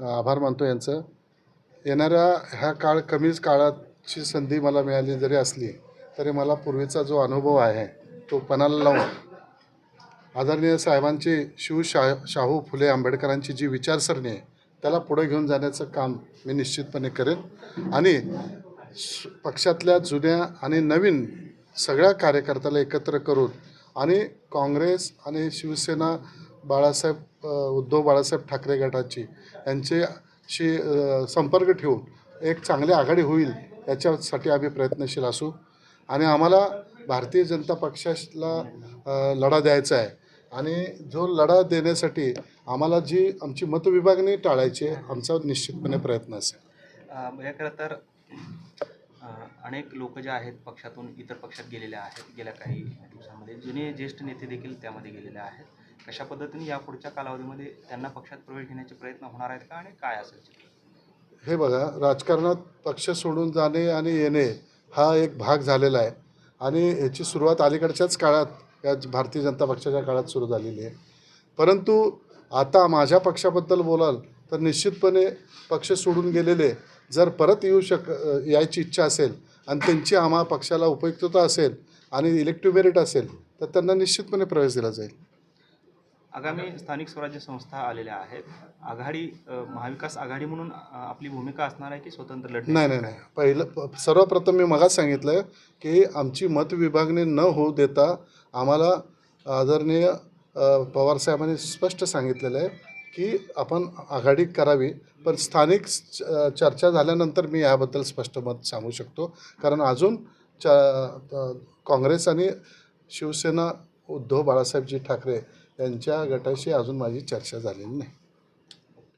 आभार मानतो यांचं. येणाऱ्या ह्या कमीच काळाची संधी मला मिळाली जरी असली तरी मला पूर्वीचा जो अनुभव आहे तो पणाला लावून आदरणीय साहेबांची शाहू फुले आंबेडकरांची जी विचारसरणी आहे त्याला पुढे घेऊन जाण्याचं काम मी निश्चितपणे करेन आणि पक्षातल्या जुन्या आणि नवीन सगळ्या कार्यकर्त्याला एकत्र करून आणि काँग्रेस आणि शिवसेना उद्धव बाळासाहेब ठाकरे गटाची यांच्याशी संपर्क ठेवून एक चांगली आघाडी होईल याच्यासाठी आम्ही प्रयत्नशील असू आणि आम्हाला भारतीय जनता पक्षाला लढा द्यायचा आहे आणि जो लढा देण्यासाठी आम्हाला जी आमची मतविभागणी टाळायची आमचा निश्चितपणे प्रयत्न असेल. खरं तर अनेक लोक जे आहेत पक्षातून इतर पक्षात गेलेले आहेत गेल्या काही दिवसांमध्ये जुने ज्येष्ठ नेते देखील त्यामध्ये गेलेले आहेत. कशा पद्धतीने या पुढच्या कालावधीमध्ये त्यांना पक्षात प्रवेश घेण्याचे प्रयत्न होणार आहेत का आणि काय असेल? हे बघा, राजकारणात पक्ष सोडून जाणे आणि येणे हा एक भाग झालेला आहे आणि याची सुरुवात अलीकडच्याच काळात या भारतीय जनता पक्षाच्या काळात सुरू झालेली आहे. परंतु आता माझ्या पक्षाबद्दल बोलाल तर निश्चितपणे पक्ष सोडून गेलेले जर परत यायची इच्छा असेल आणि त्यांची आम्हा पक्षाला उपयुक्तता असेल आणि इलेक्टिव्ह मेरिट असेल तर त्यांना निश्चितपणे प्रवेश दिला जाईल. आगामी स्थानिक स्वराज्य संस्था आलेल्या आहेत. आघाडी महाविकास आघाडी म्हणून आपली भूमिका असणार आहे की स्वतंत्र लढणे? नाही. सर्वप्रथम मी मगाच सांगितलं की आमची मतविभागणी न होऊ देता आम्हाला आदरणीय पवारसाहेबांनी स्पष्ट सांगितलेलं आहे की आपण आघाडी करावी, पण स्थानिक चर्चा झाल्यानंतर मी याबद्दल स्पष्ट मत सांगू शकतो. कारण अजून काँग्रेस आणि शिवसेना उद्धव बाळासाहेबजी ठाकरे यांच्या गटाशी अजून माझी चर्चा झालेली नाही.